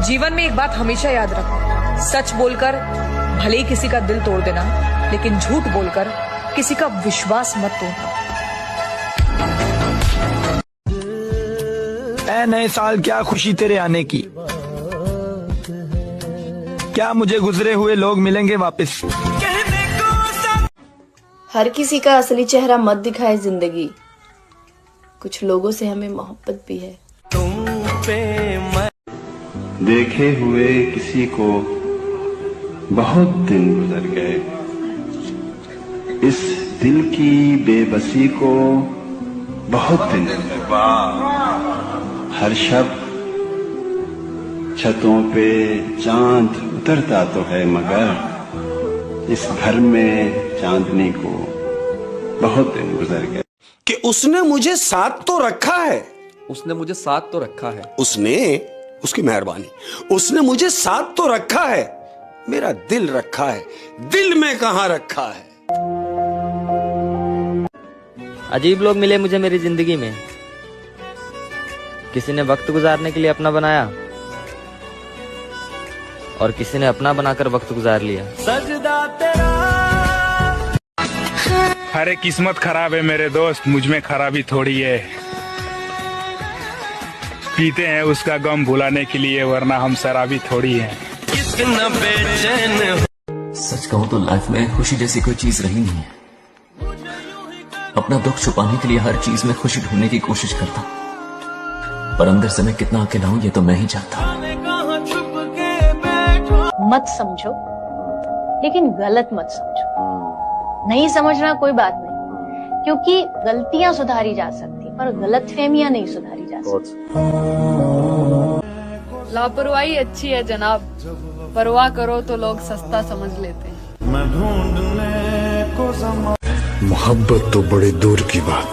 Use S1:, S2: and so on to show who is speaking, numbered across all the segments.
S1: जीवन में एक बात हमेशा याद रखना, सच बोलकर भले ही किसी का दिल तोड़ देना, लेकिन झूठ बोलकर किसी का विश्वास मत तोड़ना।
S2: ऐ नए साल, क्या खुशी तेरे आने की। क्या मुझे गुजरे हुए लोग मिलेंगे वापस।
S3: हर किसी का असली चेहरा मत दिखाए जिंदगी, कुछ लोगों से हमें मोहब्बत भी है।
S4: देखे हुए किसी को बहुत दिन गुजर गए, इस दिल की बेबसी को बहुत दिन गुजर गए। हर शब छतों पे चांद उतरता तो है, मगर इस घर में चांदनी को बहुत दिन गुजर गए।
S5: कि उसने मुझे साथ तो रखा है,
S6: उसने मुझे साथ तो रखा है,
S5: उसने, उसकी मेहरबानी, उसने मुझे साथ तो रखा है, मेरा दिल रखा है, दिल में कहां रखा है।
S7: अजीब लोग मिले मुझे मेरी जिंदगी में, किसी ने वक्त गुजारने के लिए अपना बनाया और किसी ने अपना बनाकर वक्त गुजार लिया। सजदा तेरा।
S8: अरे किस्मत खराब है मेरे दोस्त, मुझ में खराबी थोड़ी है। पीते हैं उसका गम भुलाने के लिए, वरना हम शराबी थोड़ी हैं। कितना बेचैन।
S9: सच कहूं तो लाइफ में खुशी जैसी कोई चीज रही नहीं है। अपना दुख छुपाने के लिए हर चीज में खुशी ढूंढने की कोशिश करता, पर अंदर से मैं कितना अकेला हूं ये तो मैं ही जानता।
S10: मत समझो, लेकिन गलत मत समझो। नहीं समझना कोई बात नहीं, क्योंकि गलतियां सुधारी जा सकती, पर गलतफहमियां नहीं सुधारी जा सकती।
S11: लापरवाही अच्छी है जनाब, परवाह करो तो लोग सस्ता समझ लेते हैं। मैं ढूंढने को
S12: मोहब्बत तो बड़े दूर की बात,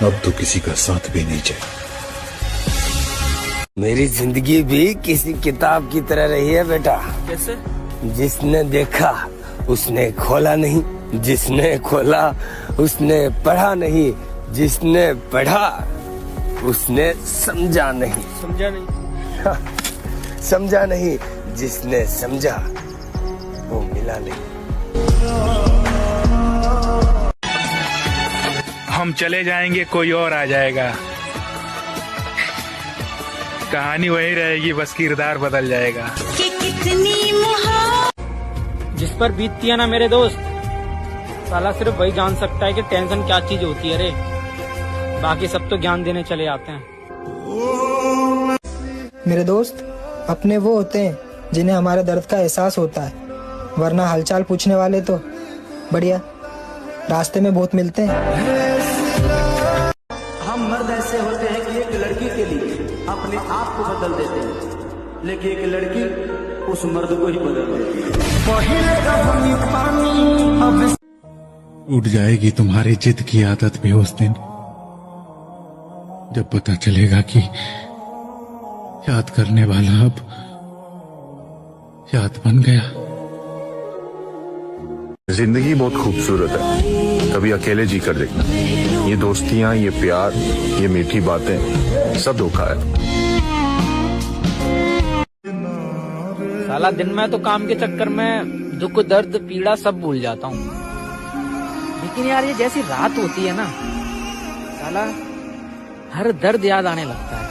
S12: अब तो किसी का साथ भी नहीं चाहिए।
S13: मेरी जिंदगी भी किसी किताब की तरह रही है बेटा।
S6: कैसे?
S13: जिसने देखा उसने खोला नहीं, जिसने खोला उसने पढ़ा नहीं, जिसने पढ़ा उसने समझा नहीं।
S6: समझा नहीं?
S13: समझा नहीं, जिसने समझा वो मिला नहीं।
S8: हम चले जाएंगे, कोई और आ जाएगा, कहानी वही रहेगी, बस किरदार बदल जाएगा।
S14: कि कितनी
S7: जिस पर बीतती है ना मेरे दोस्त, साला सिर्फ वही जान सकता है कि टेंशन क्या चीज होती है रे, बाकी सब तो ज्ञान देने चले आते हैं।
S15: मेरे दोस्त अपने वो होते हैं जिन्हें हमारे दर्द का एहसास होता है, वरना हालचाल पूछने वाले तो बढ़िया रास्ते में बहुत मिलते हैं।
S16: हम मर्द ऐसे होते हैं कि एक लड़की के लिए अपने आप को बदल देते हैं, लेकिन एक लड़की उस मर्द को ही बदल देती है।
S12: उठ जाएगी तुम्हारी जिद की आदत भी उस दिन, जब पता चलेगा कि याद करने वाला अब याद बन गया।
S17: जिंदगी बहुत खूबसूरत है, कभी अकेले जी कर देखना। ये दोस्तियां, ये प्यार, ये मीठी बातें सब धोखा है।
S7: साला दिन में तो काम के चक्कर में दुख दर्द पीड़ा सब भूल जाता हूँ, लेकिन यार ये जैसी रात होती है ना, साला हर दर्द याद आने लगता है।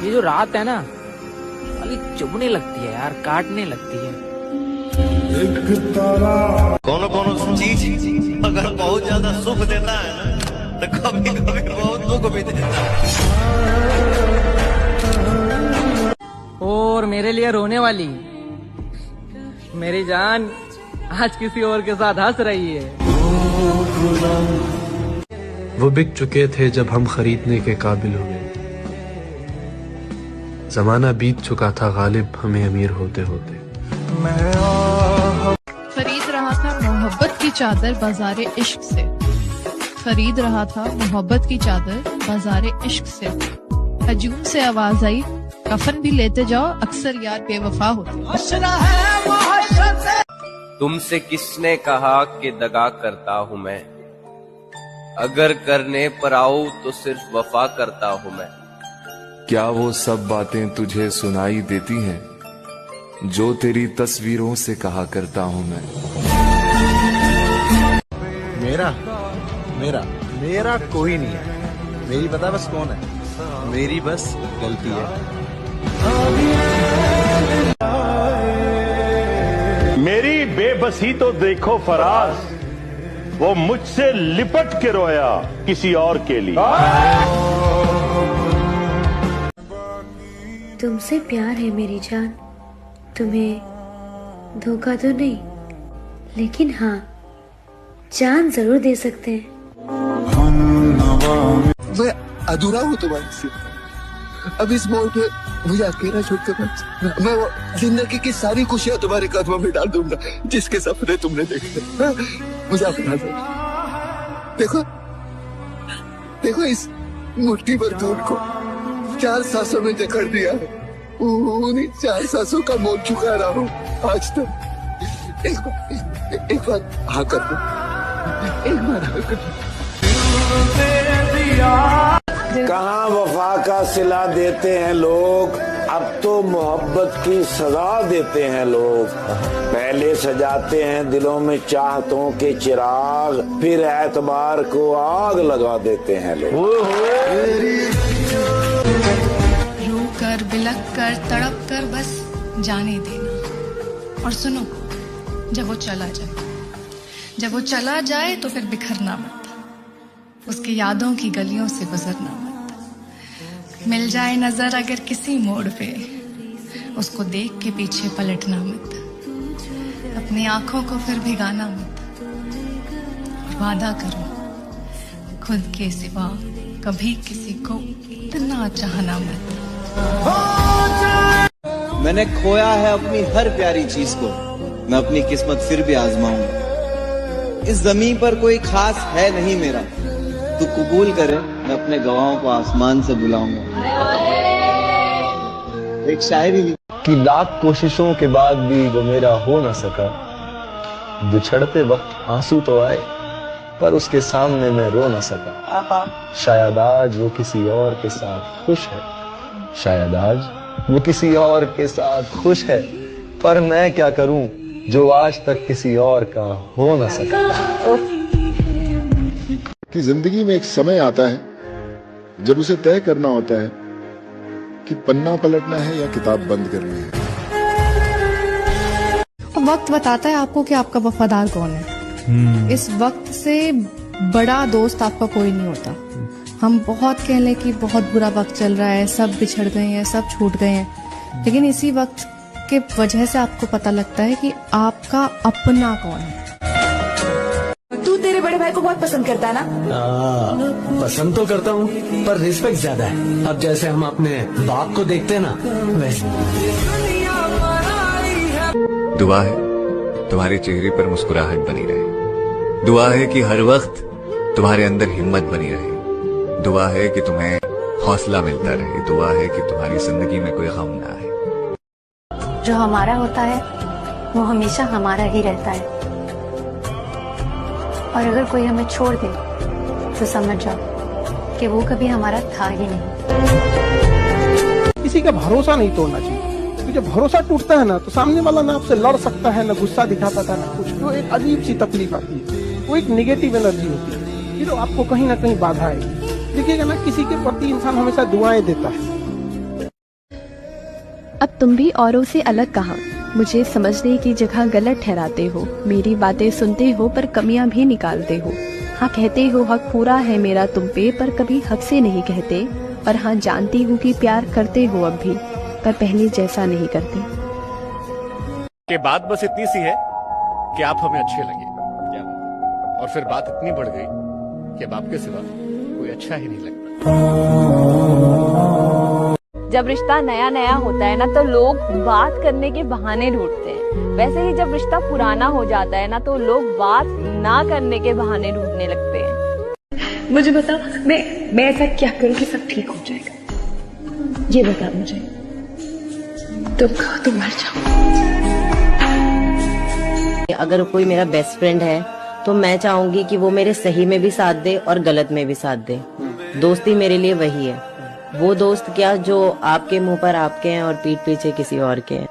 S7: ये जो रात है ना, साली चुभने लगती है यार, काटने लगती है।
S18: कौन चीज अगर बहुत ज्यादा सुख देता है ना, तो कभी कभी बहुत दुख भी देता है।
S7: और मेरे लिए रोने वाली मेरी जान आज किसी और के साथ हंस रही है।
S19: वो बिक चुके थे जब हम खरीदने के काबिल हो गए, जमाना बीत चुका था गालिब हमें अमीर होते होते।
S20: खरीद रहा था मोहब्बत की चादर बाजारे इश्क से, खरीद रहा था मोहब्बत की चादर बाजारे इश्क से। हजूम से आवाज आई, कफन भी लेते जाओ, अक्सर यार बेवफा होते।
S2: तुमसे किसने कहा कि दगा करता हूँ मैं,
S14: अगर करने पर आऊं तो सिर्फ वफा करता हूं मैं।
S21: क्या वो सब बातें तुझे सुनाई देती हैं जो तेरी तस्वीरों से कहा करता हूं मैं।
S22: मेरा मेरा मेरा कोई नहीं है। मेरी पता बस कौन है, मेरी बस गलती है।
S23: मेरी बेबसी तो देखो फराज, वो मुझसे लिपट के रोया किसी और के लिए।
S24: तुमसे प्यार है मेरी जान, तुम्हें धोखा तो नहीं, लेकिन हाँ जान जरूर दे सकते हैं।
S25: मैं अधूरा हूँ तुम्हारे से। अब इस मोड़ पे मुझे अकेला छोड़कर मत। मैं वो जिंदगी की सारी खुशियां तुम्हारे कदमों में डाल दूंगा जिसके सपने तुमने देखे। मुझे अपना दो। देखो देखो इस मुट्ठी भर दूध को 4 सांसों में जकड़ दिया है। उन्हीं 4 सांसों का मोल चुका रहा हूँ आज तक। एक बार हाँ कर दो, एक बार हाँ कर दो।
S26: कहाँ वफा का सिला देते हैं लोग, अब तो मोहब्बत की सजा देते हैं लोग। पहले सजाते हैं दिलों में चाहतों के चिराग, फिर एतबार को आग लगा देते हैं लोग।
S11: रो कर बिलक कर तड़प कर बस जाने देना। और सुनो, जब वो चला जाए तो फिर बिखरना मत, उसकी यादों की गलियों से गुजरना मत। मिल जाए नजर अगर किसी मोड़ पे, उसको देख के पीछे पलटना मत। अपनी आंखों को फिर भिगाना मत। और वादा करो खुद के सिवा कभी किसी को इतना चाहना मत।
S27: मैंने खोया है अपनी हर प्यारी चीज को, मैं अपनी किस्मत फिर भी आजमाऊंगा। इस जमीन पर कोई खास है नहीं मेरा, तू कबूल करे मैं अपने गवाहों को आसमान से बुलाऊंगा। एक शायरी
S28: कि लाख कोशिशों के बाद भी वो मेरा हो न सका। बिछड़ते वक्त आंसू तो आए पर उसके सामने मैं रो न सका। शायद आज वो किसी और के साथ खुश है, शायद आज वो किसी और के साथ खुश है, पर मैं क्या करूं जो आज तक किसी और का हो न सका।
S29: कि जिंदगी में एक समय आता है जब उसे तय करना होता है कि पन्ना पलटना है या किताब बंद करनी है।
S30: वक्त बताता है आपको कि आपका वफादार कौन है। इस वक्त से बड़ा दोस्त आपका कोई नहीं होता। हम बहुत कह लें कि बहुत बुरा वक्त चल रहा है, सब बिछड़ गए हैं, सब छूट गए हैं, लेकिन इसी वक्त के वजह से आपको पता लगता है कि आपका अपना कौन है।
S1: तू तेरे बड़े भाई को बहुत पसंद करता है ना?
S31: पसंद तो करता हूँ पर रिस्पेक्ट ज्यादा है। अब जैसे हम अपने बाप को देखते हैं ना, वैसे।
S32: दुआ है तुम्हारे चेहरे पर मुस्कुराहट बनी रहे। दुआ है कि हर वक्त तुम्हारे अंदर हिम्मत बनी रहे। दुआ है कि तुम्हें हौसला मिलता रहे। दुआ है कि तुम्हारी जिंदगी में कोई गम ना आए।
S24: जो हमारा होता है वो हमेशा हमारा ही रहता है, और अगर कोई हमें छोड़ दे तो समझ जाओ कि वो कभी हमारा था ही नहीं।
S33: किसी का भरोसा नहीं तोड़ना चाहिए, क्योंकि जब भरोसा टूटता है ना तो सामने वाला ना आपसे लड़ सकता है, ना गुस्सा दिखा पाता, ना कुछ। तो एक अजीब सी तकलीफ आती है, वो एक निगेटिव एनर्जी होती है, फिर आपको कहीं ना कहीं बाधा आएगी। देखिएगा ना, किसी के प्रति इंसान हमेशा दुआएं देता है।
S34: अब तुम भी औरों से अलग कहाँ, मुझे समझने की जगह गलत ठहराते हो। मेरी बातें सुनते हो पर कमियां भी निकालते हो। हाँ कहते हो हक पूरा है मेरा तुम पे, पर कभी हक से नहीं कहते। और हाँ जानती हूँ कि प्यार करते हो अब भी, पर पहले जैसा नहीं करते।
S35: के बात बस इतनी सी है कि आप हमें अच्छे लगे, और फिर बात इतनी बढ़ गई कि अब आपके सिवा कोई अच्छा ही नहीं लगता।
S36: जब रिश्ता नया नया होता है ना तो लोग बात करने के बहाने ढूंढते हैं, वैसे ही जब रिश्ता पुराना हो जाता है ना तो लोग बात ना करने के बहाने ढूंढने लगते हैं।
S1: मुझे बता, मैं ऐसा क्या करूं कि सब ठीक हो जाएगा? ये बता मुझे। तुम मर जाओ।
S37: अगर कोई मेरा बेस्ट फ्रेंड है
S3: तो मैं चाहूंगी कि वो मेरे सही में भी साथ दे और गलत में भी साथ दे। दोस्ती मेरे लिए वही है, वो दोस्त क्या जो आपके मुंह पर आपके हैं और पीठ पीछे किसी और के हैं।